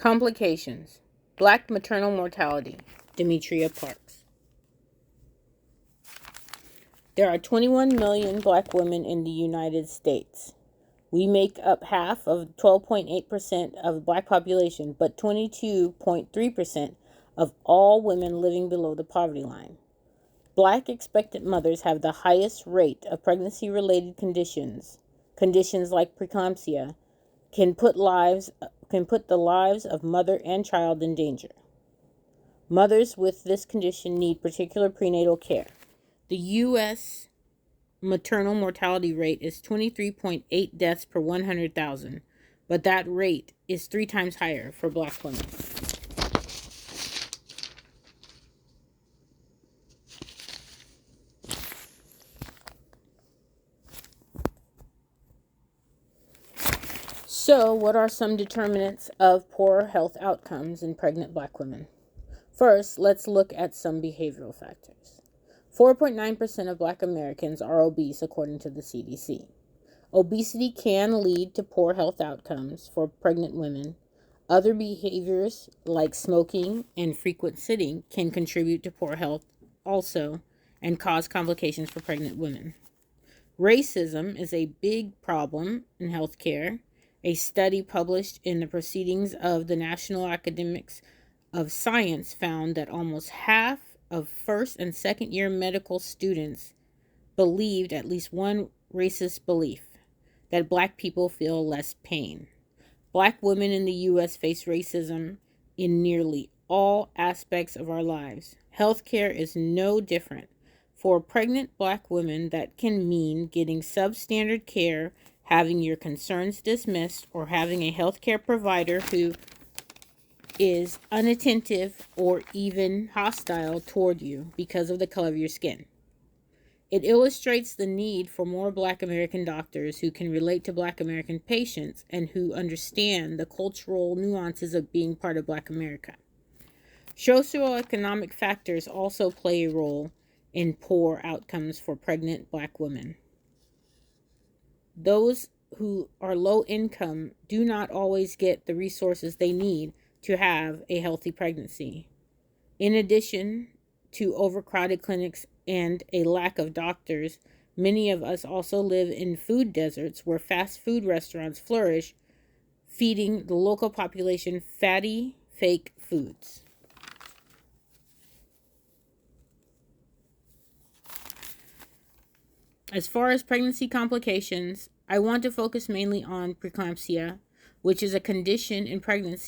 Complications. Black maternal mortality. Demetria Parks. There are 21 million black women in the United States. We make up half of 12.8% of the black population, but 22.3% of all women living below the poverty line. Black expectant mothers have the highest rate of pregnancy-related conditions. Conditions like preeclampsia can put the lives of mother and child in danger. Mothers with this condition need particular prenatal care. The U.S. maternal mortality rate is 23.8 deaths per 100,000, but that rate is 3 times higher for black women. So, what are some determinants of poor health outcomes in pregnant black women? First, let's look at some behavioral factors. 4.9% of black Americans are obese, according to the CDC. Obesity can lead to poor health outcomes for pregnant women. Other behaviors, like smoking and frequent sitting, can contribute to poor health also and cause complications for pregnant women. Racism is a big problem in healthcare. A study published in the Proceedings of the National Academics of Science found that almost half of first and second year medical students believed at least one racist belief, that black people feel less pain. Black women in the U.S. face racism in nearly all aspects of our lives. Healthcare is no different. For pregnant black women, that can mean getting substandard care, having your concerns dismissed, or having a healthcare provider who is unattentive or even hostile toward you because of the color of your skin. It illustrates the need for more black American doctors who can relate to black American patients and who understand the cultural nuances of being part of black America. Socioeconomic factors also play a role in poor outcomes for pregnant black women. Those who are low income do not always get the resources they need to have a healthy pregnancy. In addition to overcrowded clinics and a lack of doctors, many of us also live in food deserts where fast food restaurants flourish, feeding the local population fatty, fake foods. As far as pregnancy complications, I want to focus mainly on preeclampsia, which is a condition in pregnant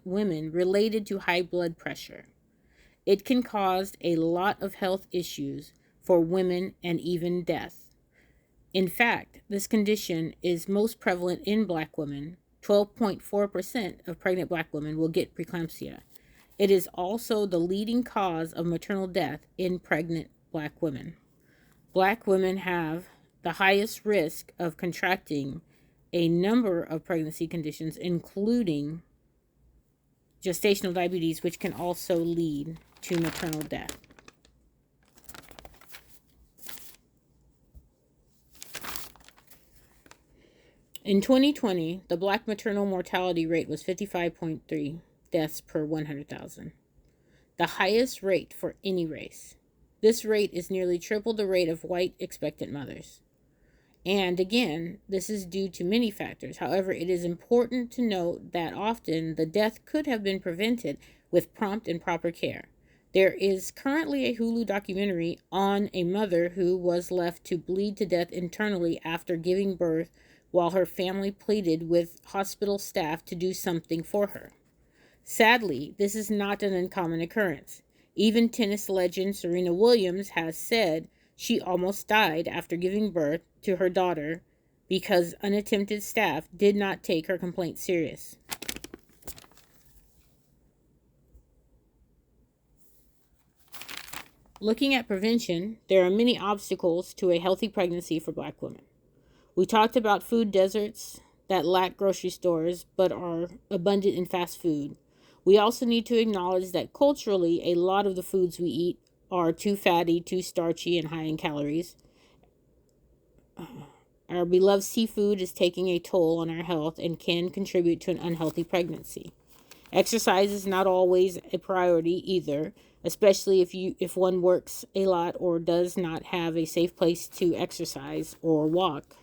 women related to high blood pressure. It can cause a lot of health issues for women and even death. In fact, this condition is most prevalent in black women. 12.4% of pregnant black women will get preeclampsia. It is also the leading cause of maternal death in pregnant black women. Black women have the highest risk of contracting a number of pregnancy conditions, including gestational diabetes, which can also lead to maternal death. In 2020, the black maternal mortality rate was 55.3 deaths per 100,000, the highest rate for any race. This rate is nearly triple the rate of white expectant mothers. And again, this is due to many factors. However, it is important to note that often the death could have been prevented with prompt and proper care. There is currently a Hulu documentary on a mother who was left to bleed to death internally after giving birth while her family pleaded with hospital staff to do something for her. Sadly, this is not an uncommon occurrence. Even tennis legend Serena Williams has said she almost died after giving birth to her daughter because unattended staff did not take her complaint serious. Looking at prevention, there are many obstacles to a healthy pregnancy for black women. We talked about food deserts that lack grocery stores but are abundant in fast food. We also need to acknowledge that culturally, a lot of the foods we eat are too fatty, too starchy, and high in calories. Our beloved seafood is taking a toll on our health and can contribute to an unhealthy pregnancy. Exercise is not always a priority either, especially if one works a lot or does not have a safe place to exercise or walk.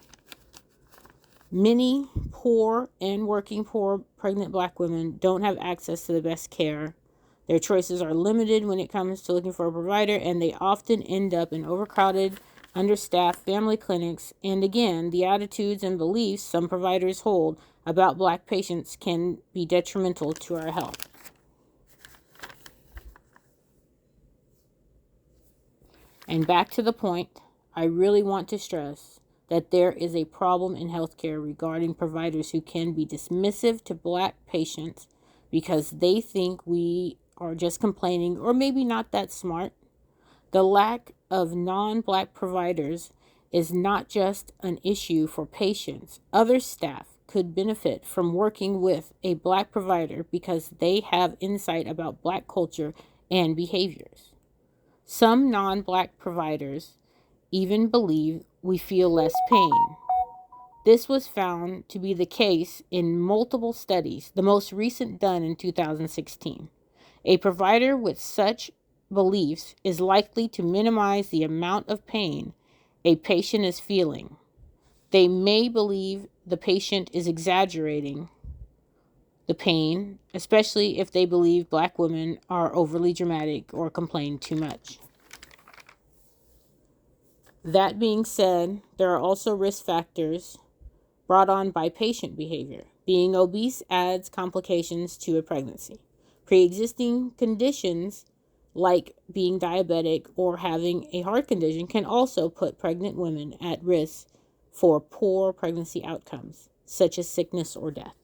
Many poor and working poor pregnant Black women don't have access to the best care. Their choices are limited when it comes to looking for a provider, and they often end up in overcrowded, understaffed family clinics. And again, the attitudes and beliefs some providers hold about Black patients can be detrimental to our health. And back to the point, I really want to stress that there is a problem in healthcare regarding providers who can be dismissive to Black patients because they think we are just complaining or maybe not that smart. The lack of non-Black providers is not just an issue for patients. Other staff could benefit from working with a Black provider because they have insight about Black culture and behaviors. Some non-Black providers even believe we feel less pain. This was found to be the case in multiple studies, the most recent done in 2016. A provider with such beliefs is likely to minimize the amount of pain a patient is feeling. They may believe the patient is exaggerating the pain, especially if they believe Black women are overly dramatic or complain too much. That being said, there are also risk factors brought on by patient behavior. Being obese adds complications to a pregnancy. Pre-existing conditions like being diabetic or having a heart condition can also put pregnant women at risk for poor pregnancy outcomes, such as sickness or death.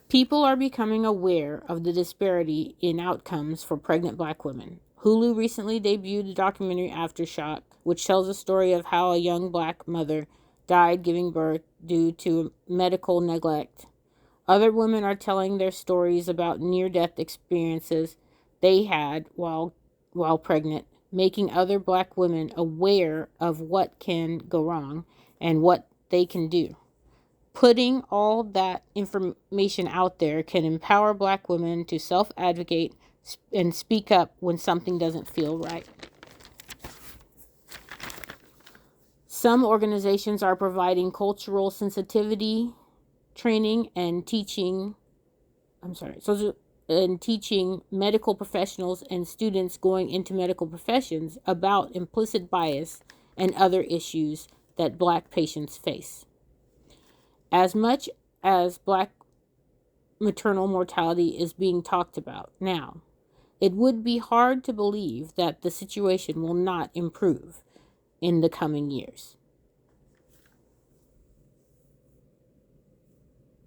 People are becoming aware of the disparity in outcomes for pregnant Black women. Hulu recently debuted the documentary Aftershock, which tells the story of how a young Black mother died giving birth due to medical neglect. Other women are telling their stories about near-death experiences they had while pregnant, making other Black women aware of what can go wrong and what they can do. Putting all that information out there can empower Black women to self-advocate and speak up when something doesn't feel right. Some organizations are providing cultural sensitivity training and teaching medical professionals and students going into medical professions about implicit bias and other issues that Black patients face. As much as Black maternal mortality is being talked about now, it would be hard to believe that the situation will not improve in the coming years.